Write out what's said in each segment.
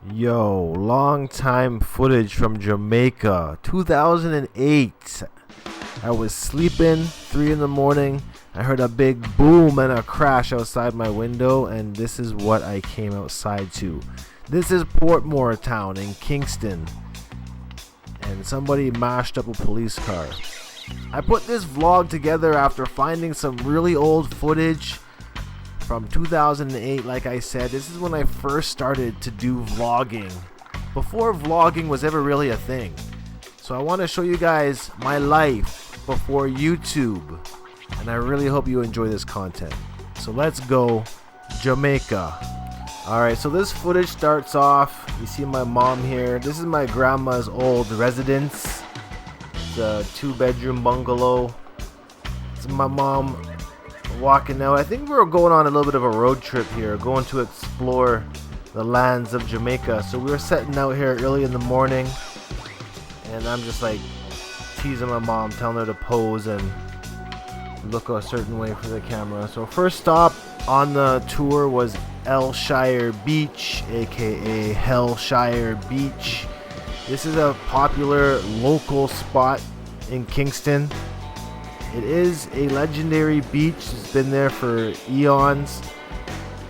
Yo, long time footage from Jamaica, 2008. I was sleeping, 3 in the morning. I heard a big boom and a crash outside my window, and this is what I came outside to. This is Portmore Town in Kingston, and somebody mashed up a police car. I put this vlog together after finding some really old footage from 2008. Like I said, this is when I first started to do vlogging, before vlogging was ever really a thing. So I want to show you guys my life before YouTube, and I really hope you enjoy this content. So let's go Jamaica. Alright, so this footage starts off, you see my mom here. This is my grandma's old residence. It's a 2-bedroom bungalow. It's my mom walking out. I think we were going on a little bit of a road trip here, going to explore the lands of Jamaica. So we were setting out here early in the morning, and I'm just like teasing my mom, telling her to pose and look a certain way for the camera. So first stop on the tour was Hellshire Beach, aka Hellshire Beach. This is a popular local spot in Kingston. It is a legendary beach. It's been there for eons.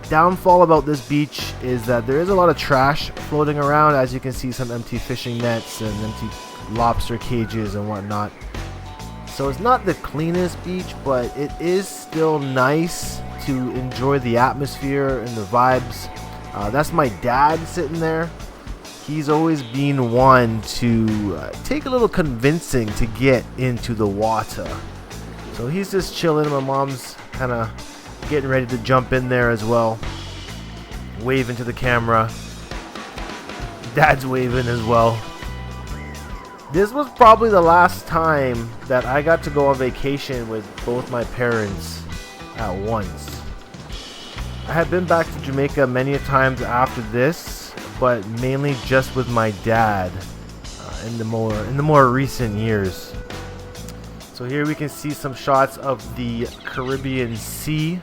Downfall about this beach is that there is a lot of trash floating around. As you can see, some empty fishing nets and empty lobster cages and whatnot. So it's not the cleanest beach, but it is still nice to enjoy the atmosphere and the vibes. That's my dad sitting there. He's always been one to take a little convincing to get into the water. So he's just chilling. My mom's kind of getting ready to jump in there as well, waving to the camera. Dad's waving as well. This was probably the last time that I got to go on vacation with both my parents at once. I have been back to Jamaica many times after this, but mainly just with my dad in the more recent years. So here we can see some shots of the Caribbean Sea.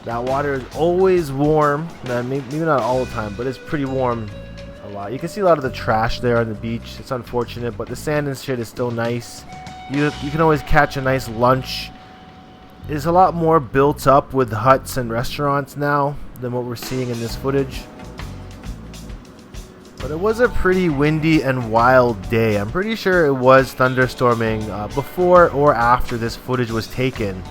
That water is always warm. Maybe not all the time, but it's pretty warm a lot. You can see a lot of the trash there on the beach. It's unfortunate, but the sand and shit is still nice. You can always catch a nice lunch. It's a lot more built up with huts and restaurants now than what we're seeing in this footage. But it was a pretty windy and wild day. I'm pretty sure it was thunderstorming before or after this footage was taken.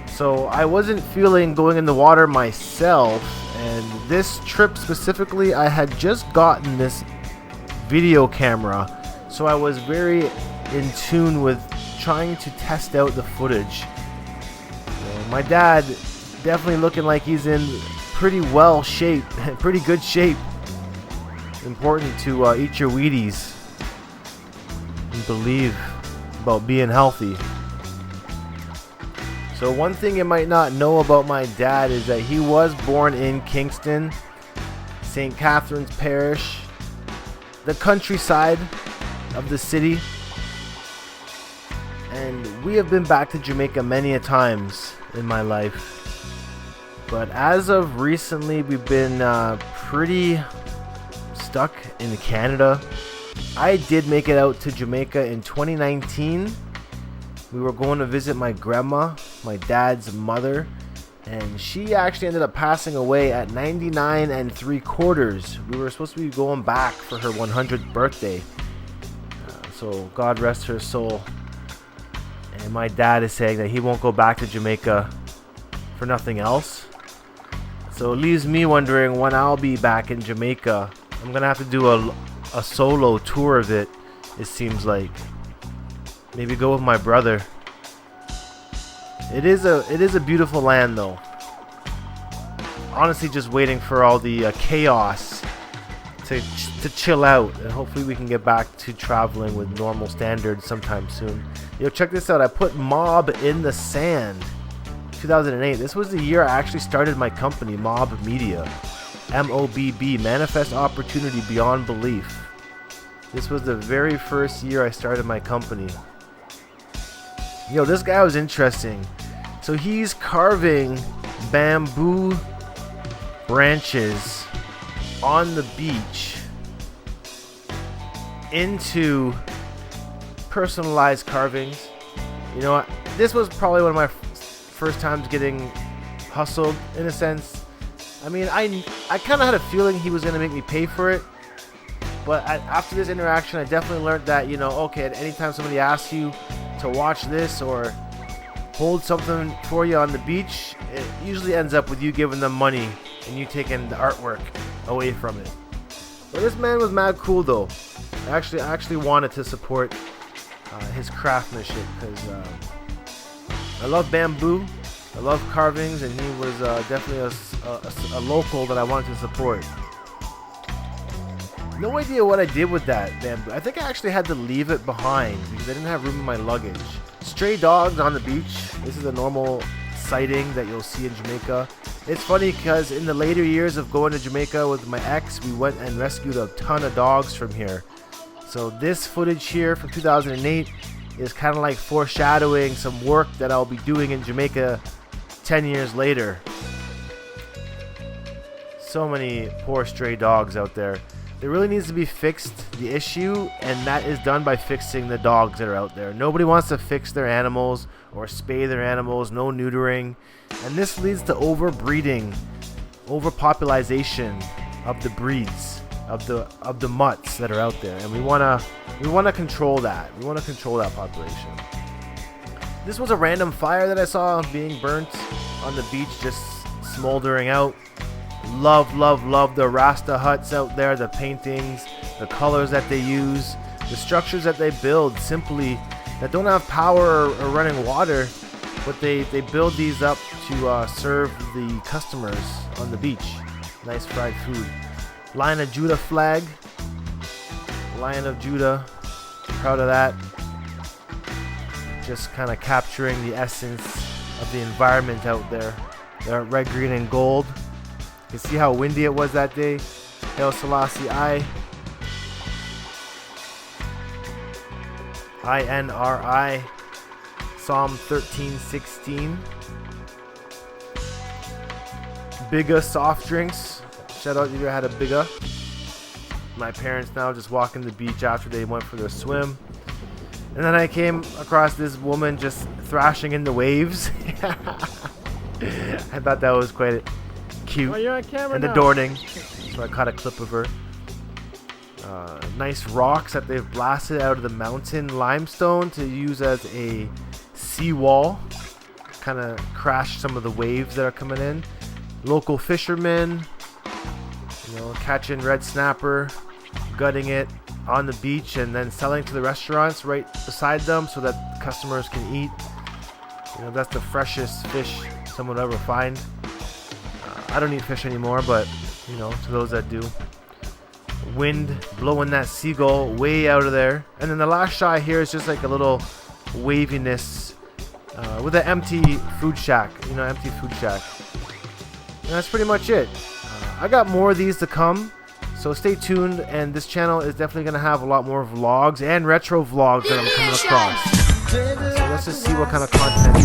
So I wasn't feeling going in the water myself, and this trip specifically, I had just gotten this video camera, so I was very in tune with trying to test out the footage. So my dad definitely looking like he's in pretty pretty good shape. Important to eat your Wheaties and believe about being healthy. So one thing you might not know about my dad is that he was born in Kingston, St. Catherine's Parish, the countryside of the city. And we have been back to Jamaica many a times in my life. But as of recently, we've been pretty stuck in Canada. I did make it out to Jamaica in 2019. We were going to visit my grandma, my dad's mother, and she actually ended up passing away at 99 3/4. We were supposed to be going back for her 100th birthday. So God rest her soul. And my dad is saying that he won't go back to Jamaica for nothing else. So it leaves me wondering when I'll be back in Jamaica. I'm gonna have to do a solo tour of it, it seems like. Maybe go with my brother. It is a beautiful land though. Honestly, just waiting for all the chaos to chill out, and hopefully we can get back to traveling with normal standards sometime soon. Yo, check this out. I put Mob in the Sand 2008. This was the year I actually started my company, Mob Media. MOBB, Manifest Opportunity Beyond Belief. This was the very first year I started my company. Yo, this guy was interesting. So he's carving bamboo branches on the beach into personalized carvings. You know what? This was probably one of my first times getting hustled in a sense. I mean, I kind of had a feeling he was going to make me pay for it. But after this interaction, I definitely learned that, you know, okay, at any time somebody asks you to watch this or hold something for you on the beach, it usually ends up with you giving them money and you taking the artwork away from it. But this man was mad cool though. I actually wanted to support his craftsmanship because I love bamboo, I love carvings, and he was definitely a local that I wanted to support. No idea what I did with that bamboo. I think I actually had to leave it behind because I didn't have room in my luggage. Stray dogs on the beach. This is a normal sighting that you'll see in Jamaica. It's funny because in the later years of going to Jamaica with my ex, we went and rescued a ton of dogs from here. So this footage here from 2008 is kind of like foreshadowing some work that I'll be doing in Jamaica 10 years later. So many poor stray dogs out there. There really needs to be fixed, the issue, and that is done by fixing the dogs that are out there. Nobody wants to fix their animals or spay their animals, no neutering, and this leads to overbreeding, overpopulation of the breeds, of the mutts that are out there, and we wanna control that. We want to control that population. This was a random fire that I saw being burnt on the beach, just smoldering out. Love the Rasta huts out there, the paintings, the colors that they use, the structures that they build simply that don't have power or running water, but they build these up to serve the customers on the beach. Nice fried food. Lion of Judah flag. Lion of Judah. Proud of that. Just kind of capturing the essence of the environment out there. They're red, green, and gold. You can see how windy it was that day. Hail Selassie I. INRI. Psalm 13:16. Bigga soft drinks. Shout out if you had a Bigga. My parents now just walking the beach after they went for their swim. And then I came across this woman just thrashing in the waves. I thought that was quite cute and adorning, so I caught a clip of her. Nice rocks that they've blasted out of the mountain limestone to use as a seawall, kind of crash some of the waves that are coming in. Local fishermen, you know, catching red snapper, gutting it on the beach and then selling to the restaurants right beside them so that customers can eat. You know, that's the freshest fish someone will ever find. I don't eat fish anymore, but you know, to those that do. Wind blowing that seagull way out of there, and then the last shot here is just like a little waviness with an empty food shack. You know, empty food shack. And that's pretty much it. I got more of these to come, so stay tuned. And this channel is definitely gonna have a lot more vlogs and retro vlogs that I'm coming across. So let's just see what kind of content